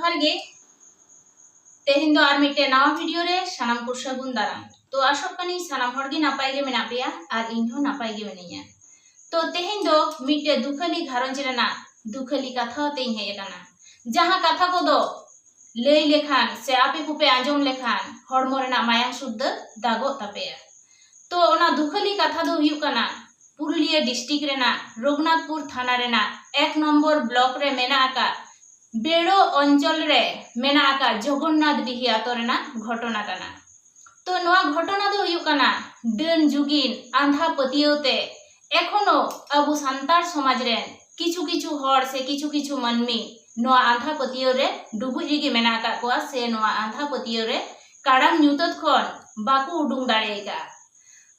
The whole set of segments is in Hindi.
जोहार गे तेहेन दो आर मिटे नवा वीडियो रे सानाम को सागुन दाराम। तो आशा कनी सानाम हर गे नापाय गे मेना पेया आर इन हो नापाय गे मेनिया। तो तेहेन दो मिटे दुखली घारंज रेना दुखली कथा तेई हेय काना जहां कथा को दो लई लेखान से आपे कुपे आंजम लेखान हड़मो रेना मायां शुद्ध दागो तापेया। तो ओना दुखली कथा दो हुयु काना पुरुलिया डिस्ट्रिक्ट रेना रघुनाथपुर थाना रेना 1 नंबर ब्लॉक रे मेना आका बेड़ो अंचल रे मेना आका जगन्नाथ डिही आतो रेना घटना काना। तो नोआ घटना दो हुयु काना डन जुगिन आंधा पतियोते एखोनो अबु सांतार समाज रे किछु किछु हर से किछु किछु मानमी नोआ आंधा पतियो रे डुबुज रिगी मेना आका कोआ से नोआ आंधा पतियो रे काडांग न्यूतत खन बाकु उडुंग दाड़ेगा।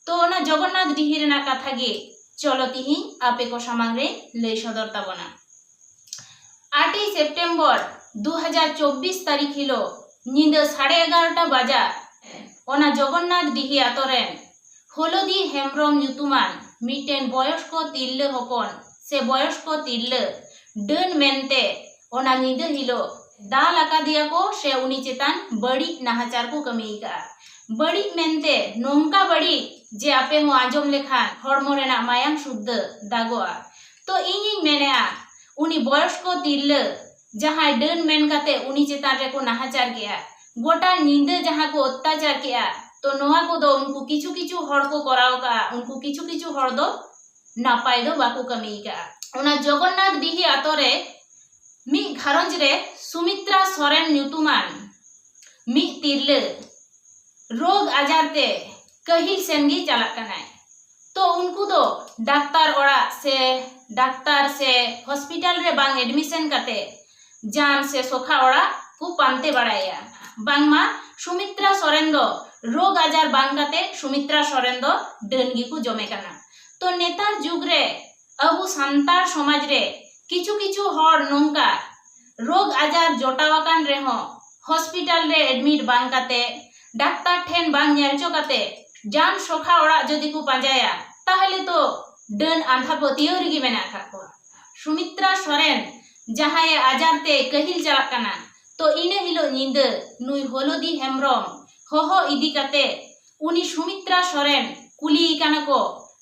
तो ओना जगन्नाथ डिही रेना कथा गे चलो तिही आपे को सामांग रे लई सदर ताबोना। 8 सेप्टेम्बर 2024 तारीख हिलो निंदा 11:30 बजा ओना जगन्नाथ डिही आतोरेन हलदी हेम्ब्रम ᱧᱩᱛᱩᱢᱟᱱ मिटेन बयस्को तिरले हपन से बयस्को तिरले डन मेनते ओना निंदा हिलो दाल आका दिया को से उनी चेतान बड़ी नाहाचार को कमीका बड़ी मेनते नोंका बड़ी जे आपे हो आंजम लेखान हड़मो रेना मायां शुद्ध दागोआ। तो इनिंग मेनेआ उनी बयस्को तिरले जहां डन मेन काते उनी चेतान रे को नाहाचार किया गोटा निंदा जहां को अत्याचार किया। तो नोआ को दो उनको किछु किछु हड़ को कराव का उनको किछु किछु हड़ दो नापाय दो बाकू कमीका। ओना जगन्नाथ डिही आतोरे मी घारंज रे सुमित्रा सोरेन ᱧᱩᱛᱩᱢᱟᱱ मी तिरले रोग आजारते कहिल सेनगी चलाक कनाय। तो उनको दो डाक्तार ओड़ा से डाक्तार से हॉस्पिटल रे बांग एडमिशन काते जान से सोखा ओड़ा को पानते बड़ाया बांगमा सुमित्रा सोरेन दो रोग आजार बांग काते सुमित्रा सोरेन दो डनगी को जमे कना। तो नेतार जुग रे अबु सांतार समाज रे किछु किछु हड़ नोंका रोग आजार जोटावाकान रे हो हॉस्पिटल रे एडमिट बांग काते डाक्तार ठेन बांग नेलचो काते जान सोखा ओड़ा जदि को पांजाया ताहले तो डन आंधा पतियो रिगी मेना काको। सुमित्रा सोरेन जहां आजारते कहिल चलाक काना। तो इने हिलो निंदा नुई हलदी हेम्ब्रम होहो इदी काते उनी सुमित्रा सोरेन कुली काना को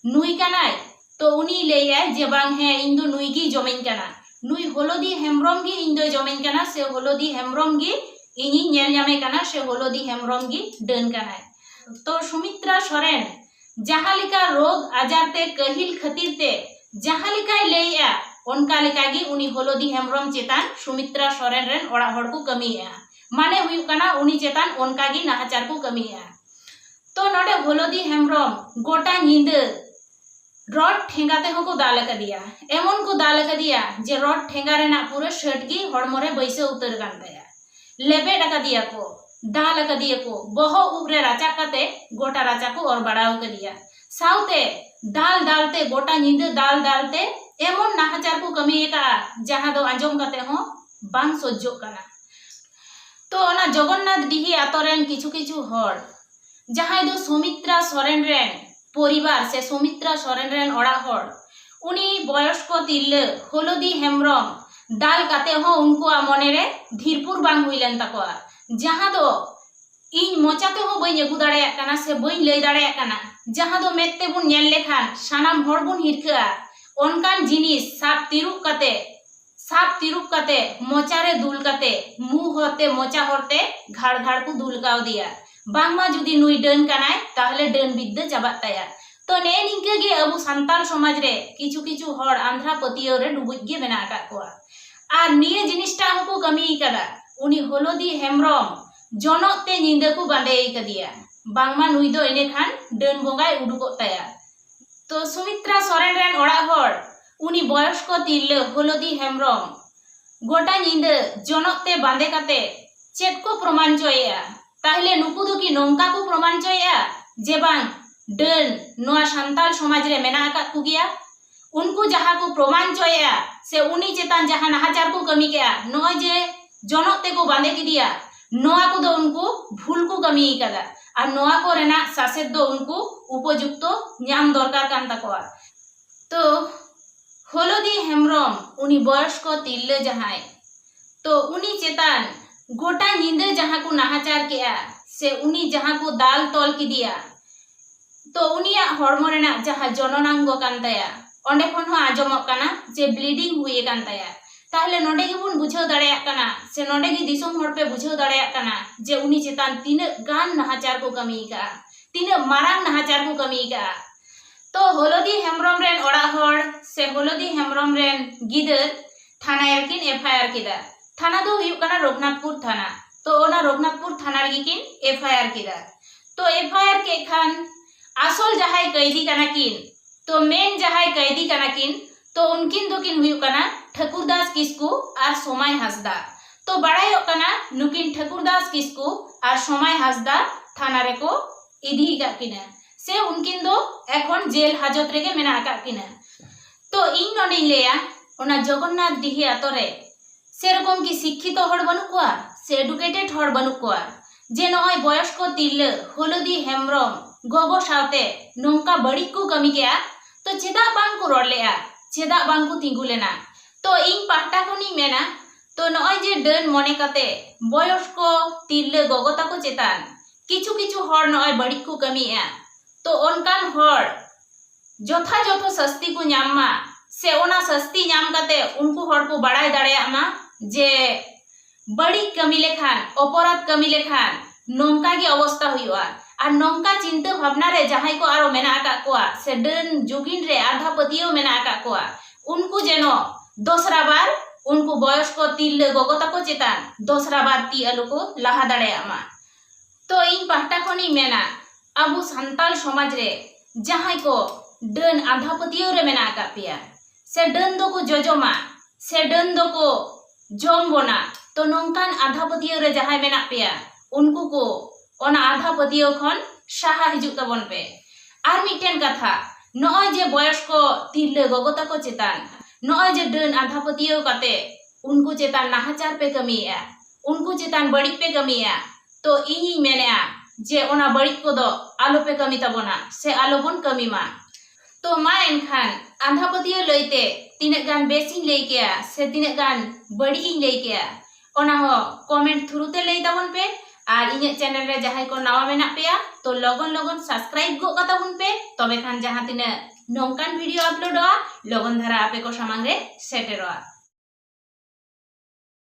नुई कानाय। तो उनी लेयाय जे बांग हे इंदो नुई गी जमेन काना नुई हलदी हेम्ब्रम गी इंदो जमेन काना से हलदी हेम्ब्रम गी इनी नेल ᱧᱟᱢᱮ काना से हलदी हेम्ब्रम गी डन कानाय। तो सुमित्रा सोरेन जहां लिका रोग आजारते कहिल खतीरते जहां लिकाय लेया ओनका लिकागी उनी हलदी हेम्ब्रम चेतान सुमित्रा सोरेन रेन ओड़ा हड़ को कमीया माने हुयु काना उनी चेतान ओनकागी नाहाचार को कमीया। तो नोडे हलदी हेम्ब्रम गोटा निंदा रड ठेंगाते हो को दाल कदिया एमन को दाल कदिया जे रड ठेंगा रेना पूरे शर्टगी हड़मोरे बैसे उतर गानताया लेबेड कदिया को दाल कदिया को बहो उबरे राचा काते गोटा राचा को और बड़ाव कदिया साउते दाल डालते गोटा निंदा दाल डालते एमन नाहाचार को कमी एका जहां दो आंजम काते हो बांग सज्जो काना। तो ओना जगन्नाथ डिही आतोरेन किछु किछु हड़ जहां दो सुमित्रा सोरेन रेन परिवार से सुमित्रा सोरेन रेन ओड़ा हड़ उनी बयस्को तिरले हलदी हेम्ब्रम दाल काते हो उनको मने रे धीरपुर बांग हुइलेन ताकोआ जहां दो इन मोचाते हो बई अगु दाड़ेया काना से बई लई दाड़ेया काना जहां दो मेते बुन नेल लेखान सानाम हड़ बुन हिरखा ओनकान जिनिस साप तिरुप काते मोचारे दुल काते मुंह होते मोचा होते घाड़ घाड़ को दुलकाव दिया बांगमा जुदी नुई डन कानाय ताहले डन बिद्दा चाबात ताया। तो ने निंका गे अबु सांताल समाज रे किछु किछु हड़ आंध्रा पतियो रे डुबुज गे मेना आका कोआ आर निये जिनिसटा हको कमी कादा उनी हलदी हेम्ब्रम जनते निंदा को बांदे कदिया बांगमा नुई दो इने खान डन बोंगाय उडुको ताया। तो सुमित्रा सोरेन रेन ओड़ा हड़ उनी बयस्को तिरले हलदी हेम्ब्रम गोटा निंदा जनते बांदे काते चेत को प्रमाण चोया ताहले नुकु दो की नोंका को प्रमाण चोया जे बांग डन नोआ सांताल समाज रे मेना आका कुगिया उनको जहां को प्रमाण चोया से उनी चेतान जहां नाहाचार को कमी केया नोय जे जनते को बांदे किदिया नोआ को दो उनको भूल को कमी कादा और नोआ को रेना सासेत दो उनको उपयुक्त ᱧᱟᱢ दरकार कान ताकोआ। तो हलदी हेम्ब्रम उनी बयस्को तिरले जहां तो उनी चेतान गोटा नींदे जहाँ को नाहाचार केया से उनी जहाँ को दाल तोल किदिया तो उनिया हॉर्मोन रेना जहाँ जननांग कान ताया ओंडे खन हो आजमक काना जे ब्लीडिंग हुए कान ताया ताहले नोडे गिबुन बुझाव दाड़ेयाक काना से नोडे गी दिसोम हर पे बुझाव दाड़ेयाक काना जे उनी चेतान तीना गान नाहाचार को कमी का तीना मारांग नाहाचार को कमी का। तो हलदी हेम्ब्रम रेन ओड़ा हर से हलदी हेम्ब्रम रेन गिदर थाना किन एफआईआर किदा थाना दो हुयुक काना रघुनाथपुर थाना तो ओना रघुनाथपुर थाना रे किन एफआईआर किदा। तो एफआईआर के खान आसल जहाय कैदी काना किन तो मेन जहाय कैदी काना किन तो उनकिन दो किन हुयुक काना ठाकुरदास किस्कू और सोमाय हासदा। तो बड़ायोक काना नुकिन ठाकुरदास किस्कू और सोमाय हासदा थाना रे को इदी का किना से उनकिन दो एखन जेल हाजत रेगे मेना का किना। तो इन नोडे लेया ओना जगन्नाथ दिही आतरे सेरकम की शिक्षित हड़ बनू कोआ से एडुकेटेड हड़ बनू कोआ जे नय बयस्क तिरला हलदी हेम्ब्रम गगो सावते नोंका बड़ी को कमी केया तो चेदा बांग को रोड लेया चेदा बांग को तिंगु लेना। तो इन पाहटा खनी मेना तो नय जे डन मने काते बयस्क तिरला गगो ताको चेतान किछु किछु हड़ नय बड़ी को कमीया तो ओनकान हड़ जोथा जोथो सस्ती को नामा से ओना सस्ती नाम काते उनको हड़ को बड़ाई दाड़ेयामा जे बड़ी कमी लेखान अपराध कमी लेखान नोंका की अवस्था हुआ और नोंका चिंता भावना रे जहां को आरो मेना आका कोआ से डन जुगिन रे आधा पतियो मेना आका कोआ उनको जेनो दोसरा बार उनको बयस को तिल गगो ताको चेतान दोसरा बार ती आलु को लाहा दाड़ेयामा। तो इन पाहटा खनी मेना अबु संताल समाज रे जहां को डन आधा पतियो रे मेना आका पिया से डन दो को जोजोमा से डन दो को जोम बोना तो नोंकान आधा पतियो रे जहां मेना पिया उनको को ओना आधा पतियो खन साहा हिजुक तबन पे। आर मिटेन कथा नय जे बयस को तिरले गगो ताको चेतान नय जे डन आधा पतियो काते उनको चेतान नाहाचार पे कमिया उनको चेतान बड़ी पे कमिया तो इनी मेनेआ जे ओना बड़ी को दो आलो पे कमी तबना से आलो बन कमी मा। तो मा एनखान आधा पतियो लइते तीना गान बेसिन लई केया से तीना गान बड़ी इन लई केया ओना हो कमेंट थ्रू ते लई तबन पे और इने चैनल रे जहां को नवा मेना पेया तो लगन लगन सब्सक्राइब गो कताबुन पे तबे खान जहां तिना नोंकान वीडियो अपलोडवा लगन धारा आपे को सामांग रे सेटेरवा।